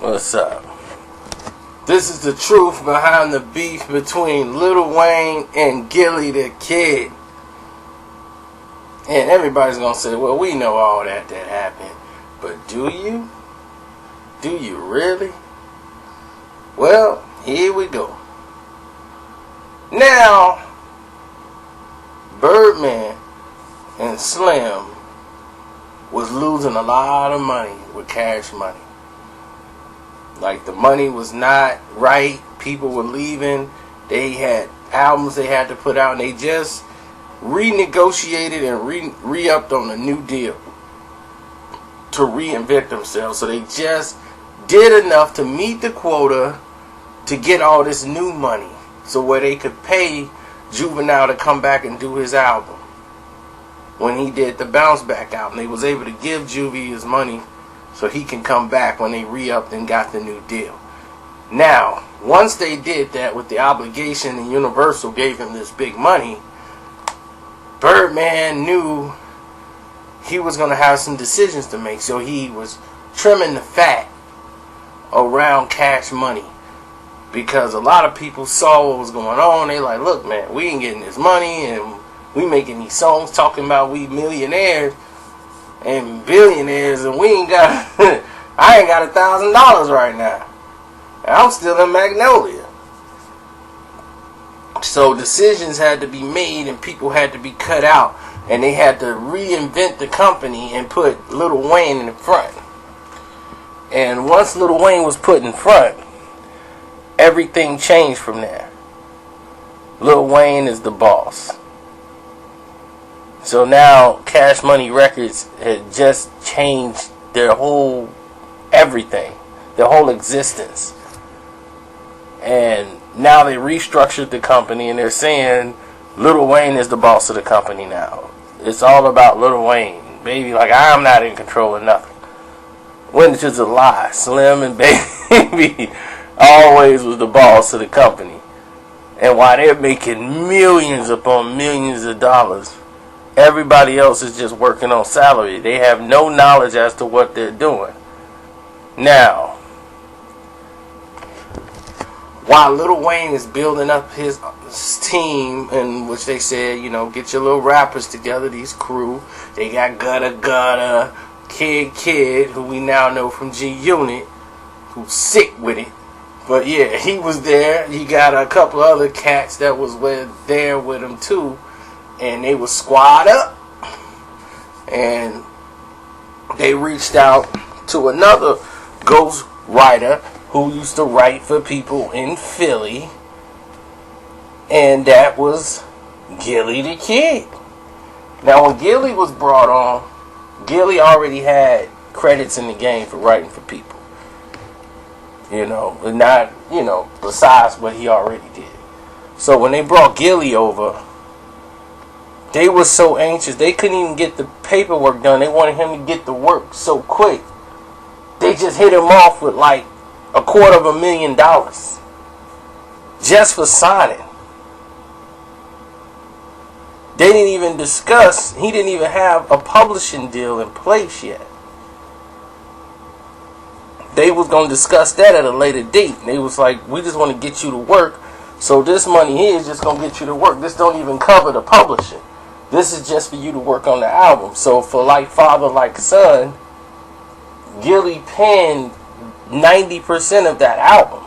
What's up? This is the truth behind the beef between Lil Wayne and Gillie the Kid. And everybody's gonna say, well, we know all that happened. But do you? Do you really? Well, here we go. Now, Birdman and Slim was losing a lot of money with Cash Money. Like, the money was not right. People were leaving. They had albums they had to put out, and they just renegotiated and re-upped on a new deal to reinvent themselves. So they just did enough to meet the quota to get all this new money, so where they could pay Juvenile to come back and do his album. When he did the Bounce Back album, they was able to give Juvie his money so he can come back when they re-upped and got the new deal. Now, once they did that with the obligation and Universal gave him this big money, Birdman knew he was going to have some decisions to make. So he was trimming the fat around Cash Money, because a lot of people saw what was going on. They like, look, man, we ain't getting this money, and we making these songs talking about we millionaires and billionaires, and we ain't got I ain't got $1,000 right now, and I'm still in Magnolia. So decisions had to be made, and people had to be cut out, and they had to reinvent the company and put Lil Wayne in the front. And once Lil Wayne was put in front, everything changed from there. Lil Wayne is the boss. So now Cash Money Records had just changed their whole everything, their whole existence. And now they restructured the company, and they're saying Lil Wayne is the boss of the company now. It's all about Lil Wayne. Baby, like, I'm not in control of nothing. Which is a lie. Slim and Baby always was the boss of the company. And while they're making millions upon millions of dollars, everybody else is just working on salary. They have no knowledge as to what they're doing. Now, while Lil Wayne is building up his team, in which they said, you know, get your little rappers together, these crew. They got Gutta, Kid, who we now know from G Unit, who's sick with it. But yeah, he was there. He got a couple other cats that was there with him too. And they was squad up. And they reached out to another ghost writer who used to write for people in Philly. And that was Gillie the Kid. Now, when Gillie was brought on, Gillie already had credits in the game for writing for people. You know, but not, you know, besides what he already did. So when they brought Gillie over, they were so anxious. They couldn't even get the paperwork done. They wanted him to get the work so quick. They just hit him off with like $250,000 just for signing. They didn't even discuss, he didn't even have a publishing deal in place yet. They was going to discuss that at a later date. They was like, we just want to get you to work. So this money here is just going to get you to work. This don't even cover the publishing. This is just for you to work on the album. So for Like Father, Like Son, Gillie penned 90% of that album,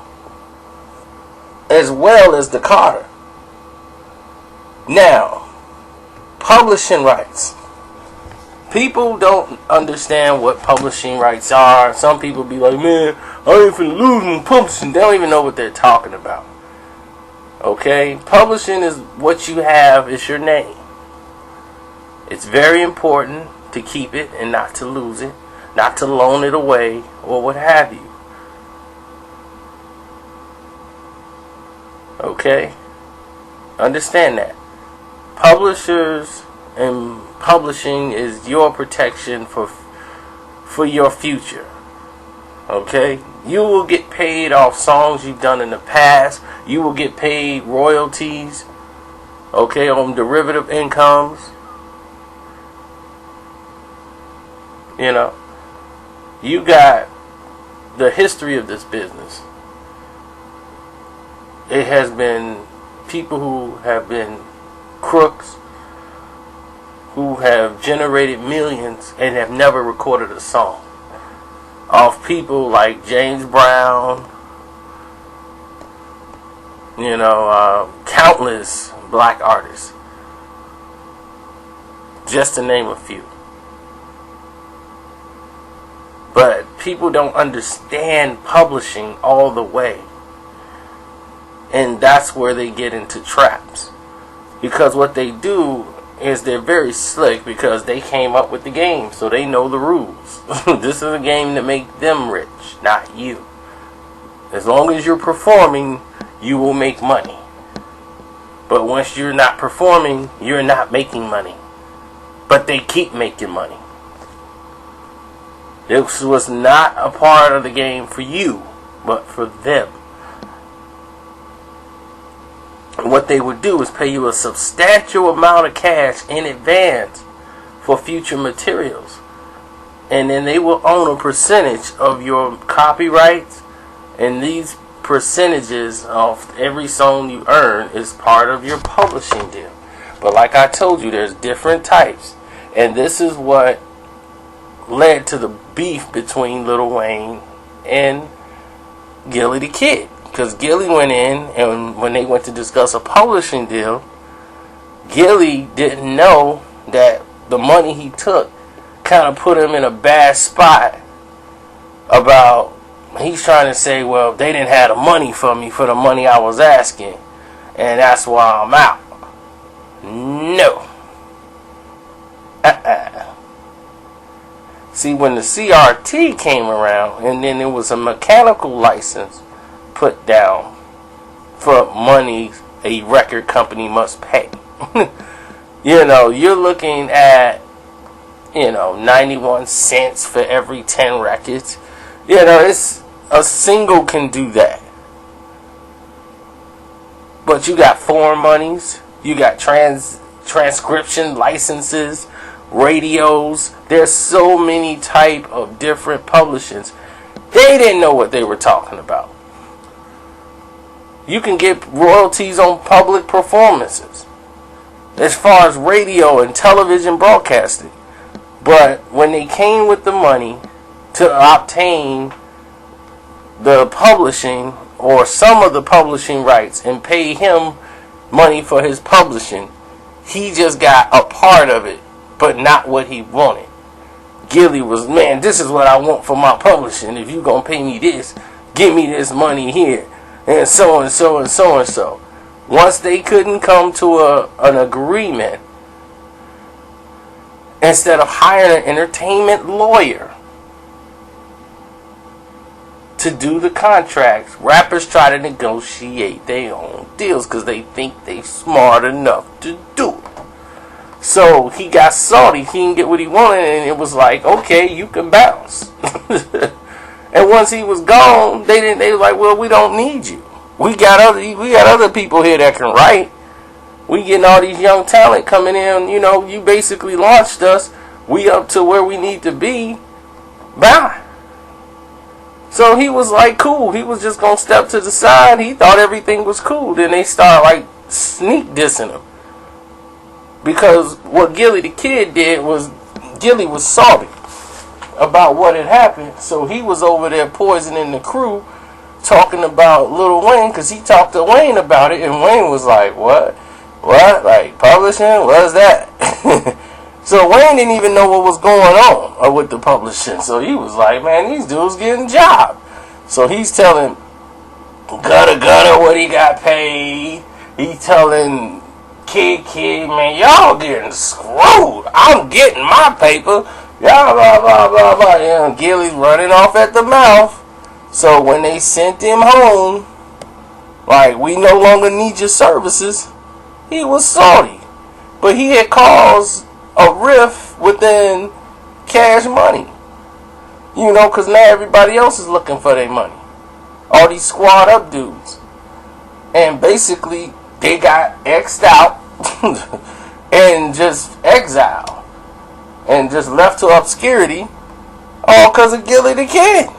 as well as the Carter. Now, publishing rights. People don't understand what publishing rights are. Some people be like, man, I ain't finna lose my publishing. They don't even know what they're talking about. Okay? Publishing is what you have. It's your name. It's very important to keep it and not to lose it, not to loan it away or what have you. Okay? Understand that. Publishers and publishing is your protection for your future. Okay? You will get paid off songs you've done in the past. You will get paid royalties, okay, on derivative incomes. You know, you got the history of this business, it has been people who have been crooks, who have generated millions and have never recorded a song. Of people like James Brown, countless black artists, just to name a few. But people don't understand publishing all the way. And that's where they get into traps. Because what they do is they're very slick because they came up with the game, so they know the rules. This is a game to make them rich, not you. As long as you're performing, you will make money. But once you're not performing, you're not making money. But they keep making money. This was not a part of the game for you, but for them. And what they would do is pay you a substantial amount of cash in advance for future materials. And then they will own a percentage of your copyrights, and these percentages of every song you earn is part of your publishing deal. But like I told you, there's different types. And this is what led to the beef between Lil Wayne and Gillie the Kid. Because Gillie went in, and when they went to discuss a publishing deal, Gillie didn't know that the money he took kind of put him in a bad spot about, he's trying to say, well, they didn't have the money for me for the money I was asking, and that's why I'm out. No. See, when the CRT came around, and then there was a mechanical license put down for money a record company must pay. You're looking at, 91 cents for every 10 records. It's a single can do that. But you got foreign monies, you got transcription licenses, radios. There's so many type of different publishings. They didn't know what they were talking about. You can get royalties on public performances as far as radio and television broadcasting. But when they came with the money to obtain the publishing or some of the publishing rights and pay him money for his publishing, he just got a part of it, but not what he wanted. Gillie was, man, this is what I want for my publishing. If you gonna pay me this, give me this money here. And so and so and so and so. Once they couldn't come to an agreement, instead of hiring an entertainment lawyer to do the contracts, rappers try to negotiate their own deals because they think they smart enough to do it. So he got salty. He didn't get what he wanted, and it was like, okay, you can bounce. And once he was gone, they were like, well, we don't need you. We got other people here that can write. We getting all these young talent coming in. You basically launched us. We up to where we need to be. Bye. So he was like, cool. He was just gonna step to the side. He thought everything was cool. Then they start like sneak dissing him. Because what Gillie the Kid did was, Gillie was salty about what had happened. So he was over there poisoning the crew, talking about Lil Wayne, because he talked to Wayne about it, and Wayne was like, what? Like, publishing? What's that? So Wayne didn't even know what was going on with the publishing. So he was like, man, these dudes getting job. So he's telling Gutter what he got paid. He's telling Kid, man, y'all getting screwed. I'm getting my paper. Y'all blah, blah, blah, blah. And Gillie's running off at the mouth. So when they sent him home, like, we no longer need your services, he was salty. But he had caused a rift within Cash Money. Because now everybody else is looking for their money. All these squad up dudes. And basically, they got X'd out and just exiled. And just left to obscurity, all because of Gillie the Kid.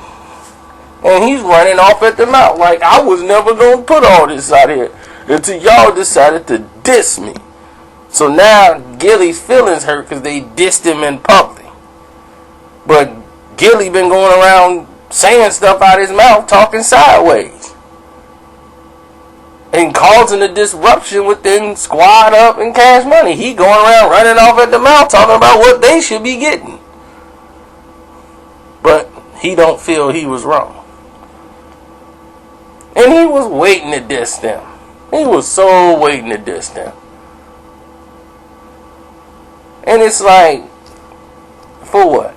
And he's running off at the mouth like, I was never going to put all this out here until y'all decided to diss me. So now Gillie's feelings hurt because they dissed him in public. But Gillie been going around saying stuff out his mouth, talking sideways, and causing a disruption within Squad Up and Cash Money. He going around running off at the mouth talking about what they should be getting. But he don't feel he was wrong. And he was waiting to diss them. He was so waiting to diss them. And it's like, for what?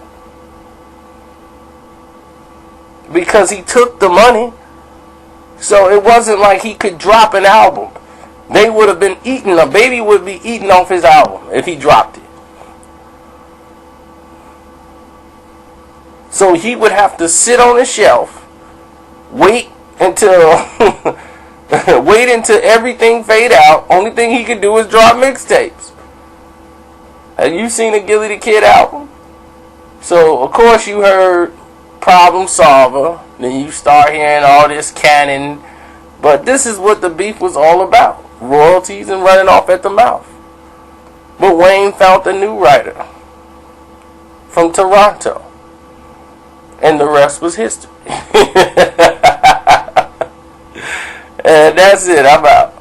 Because he took the money. So it wasn't like he could drop an album. They would have been eating, a baby would be eating off his album if he dropped it. So he would have to sit on the shelf, wait until wait until everything fade out. Only thing he could do is drop mixtapes. Have you seen a Gillie the Kid album? So of course you heard Problem Solver. Then you start hearing all this canon. But this is what the beef was all about. Royalties and running off at the mouth. But Wayne found a new writer from Toronto. And the rest was history. And that's it. I'm out.